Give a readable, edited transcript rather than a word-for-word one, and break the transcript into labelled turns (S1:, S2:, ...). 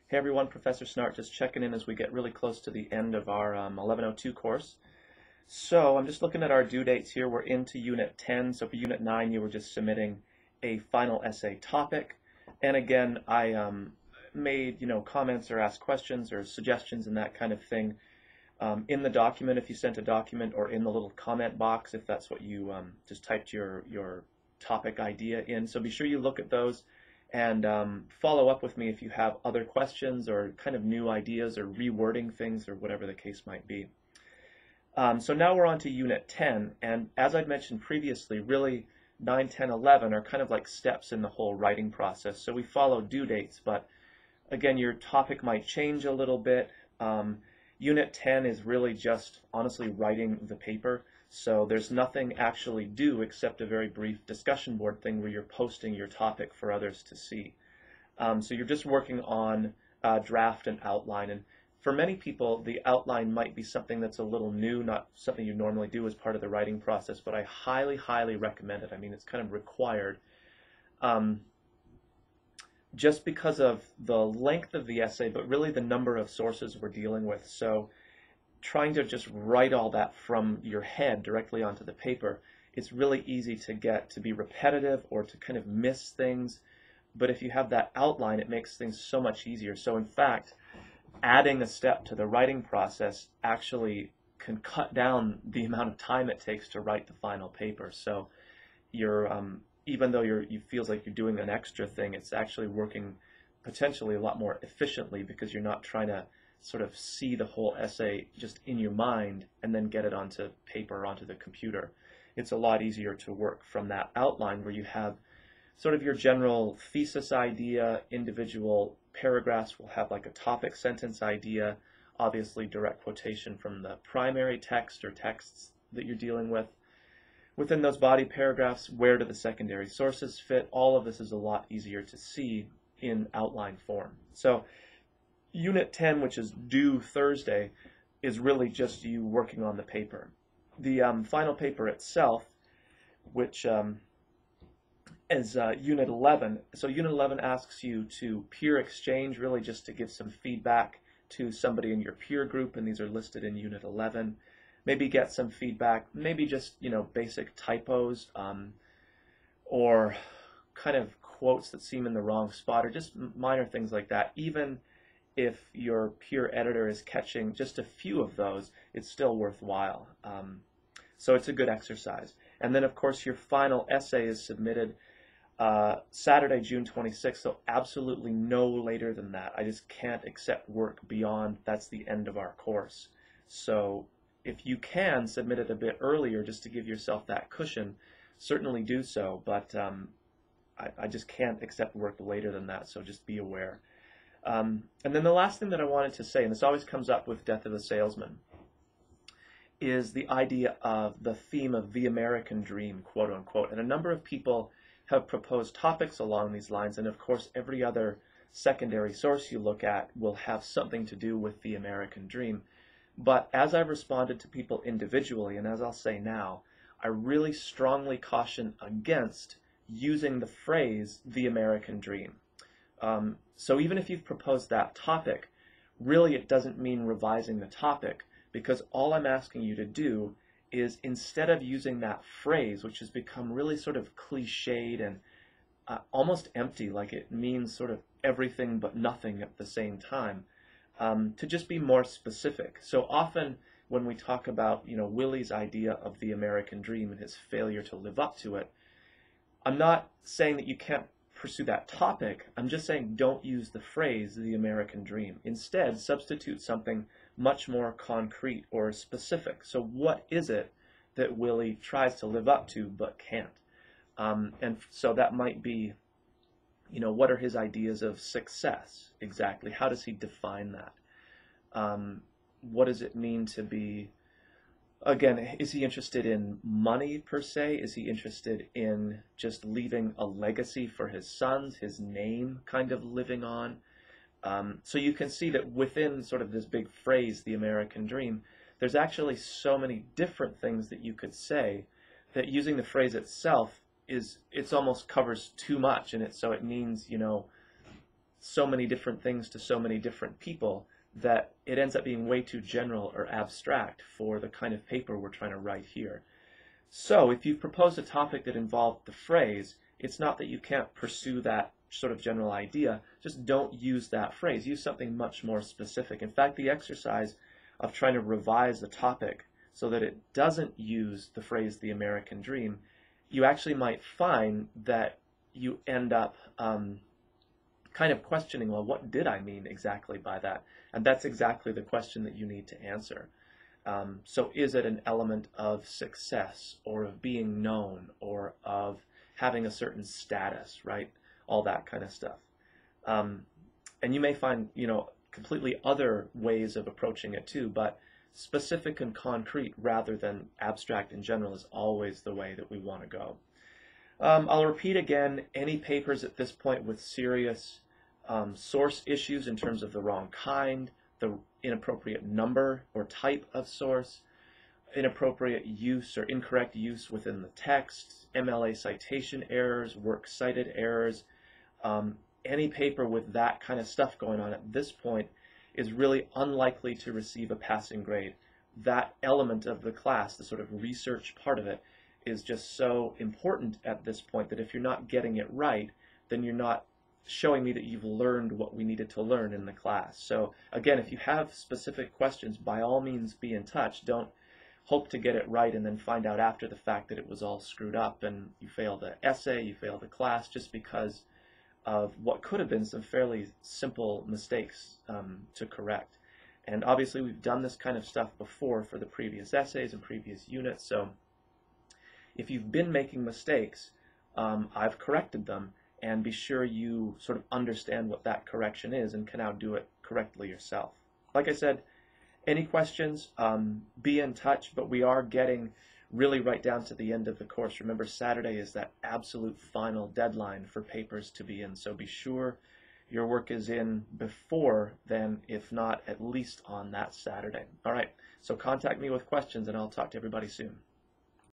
S1: Hey everyone, Professor Snart just checking in as we get really close to the end of our 1102 course. So I'm just looking at our due dates here. We're into Unit 10, so for Unit 9 you were just submitting a final essay topic. And again, I made comments or asked questions or suggestions and that kind of thing in the document if you sent a document, or in the little comment box if that's what you just typed your topic idea in. So be sure you look at those and follow up with me if you have other questions or kind of new ideas or rewording things or whatever the case might be. So now we're on to Unit 10, and as I'd mentioned previously, really 9, 10, 11 are kind of like steps in the whole writing process. So we follow due dates, but again, your topic might change a little bit. Unit 10 is really just honestly writing the paper, so there's nothing actually due except a very brief discussion board thing where you're posting your topic for others to see. So you're just working on draft and outline, and for many people the outline might be something that's a little new, not something you normally do as part of the writing process, but I highly recommend it. I mean, it's kind of required. Just because of the length of the essay, but really the number of sources we're dealing with. So trying to just write all that from your head directly onto the paper, it's really easy to get to be repetitive or to kind of miss things. But if you have that outline, it makes things so much easier. So in fact, adding a step to the writing process actually can cut down the amount of time it takes to write the final paper. So you're even though it feels like you're doing an extra thing, it's actually working potentially a lot more efficiently because you're not trying to sort of see the whole essay just in your mind and then get it onto paper or onto the computer. It's a lot easier to work from that outline where you have sort of your general thesis idea. Individual paragraphs will have like a topic sentence idea, obviously direct quotation from the primary text or texts that you're dealing with. Within those body paragraphs, where do the secondary sources fit? All of this is a lot easier to see in outline form. So Unit 10, which is due Thursday, is really just you working on the paper. The final paper itself, which is Unit 11. So Unit 11 asks you to peer exchange, really just to give some feedback to somebody in your peer group, and these are listed in Unit 11. Maybe get some feedback, maybe just basic typos or kind of quotes that seem in the wrong spot, or just minor things like that. Even if your peer editor is catching just a few of those, it's still worthwhile. So it's a good exercise. And then of course your final essay is submitted Saturday, June 26th, so absolutely no later than that. I just can't accept work beyond, that's the end of our course. So if you can submit it a bit earlier just to give yourself that cushion, certainly do so, but I just can't accept work later than that, so just be aware. And then the last thing that I wanted to say, and this always comes up with Death of a Salesman, is the idea of the theme of the American dream, quote unquote. And a number of people have proposed topics along these lines, and of course every other secondary source you look at will have something to do with the American dream. But as I've responded to people individually, and as I'll say now, I really strongly caution against using the phrase the American dream. So even if you've proposed that topic, really it doesn't mean revising the topic, because all I'm asking you to do is, instead of using that phrase, which has become really sort of cliched and almost empty, like it means sort of everything but nothing at the same time, to just be more specific. So often when we talk about Willie's idea of the American dream and his failure to live up to it, I'm not saying that you can't pursue that topic. I'm just saying don't use the phrase the American dream. Instead, substitute something much more concrete or specific. So what is it that Willie tries to live up to but can't? And so that might be, what are his ideas of success exactly? How does he define that? What does it mean to be, again, is he interested in money per se? Is he interested in just leaving a legacy for his sons, his name kind of living on? So you can see that within sort of this big phrase, the American dream, there's actually so many different things that you could say that using the phrase itself it's almost covers too much, and so it means so many different things to so many different people that it ends up being way too general or abstract for the kind of paper we're trying to write here. So if you've proposed a topic that involved the phrase, it's not that you can't pursue that sort of general idea, just don't use that phrase. Use something much more specific. In fact, the exercise of trying to revise the topic so that it doesn't use the phrase the American dream, you actually might find that you end up kind of questioning, well, what did I mean exactly by that? And that's exactly the question that you need to answer. So is it an element of success or of being known or of having a certain status, right? All that kind of stuff. And you may find, completely other ways of approaching it too, but specific and concrete rather than abstract in general is always the way that we want to go. I'll repeat again, any papers at this point with serious source issues in terms of the wrong kind, the inappropriate number or type of source, inappropriate use or incorrect use within the text, MLA citation errors, works cited errors, any paper with that kind of stuff going on at this point is really unlikely to receive a passing grade. That element of the class, the sort of research part of it, is just so important at this point that if you're not getting it right, then you're not showing me that you've learned what we needed to learn in the class. So again, if you have specific questions, by all means be in touch. Don't hope to get it right and then find out after the fact that it was all screwed up and you failed the essay, you failed the class, just because of what could have been some fairly simple mistakes to correct. And obviously we've done this kind of stuff before for the previous essays and previous units, so if you've been making mistakes, I've corrected them, and be sure you sort of understand what that correction is and can now do it correctly yourself. Like I said, any questions, be in touch, but we are getting really right down to the end of the course. Remember, Saturday is that absolute final deadline for papers to be in, so be sure your work is in before then, if not at least on that Saturday. All right, so contact me with questions and I'll talk to everybody soon.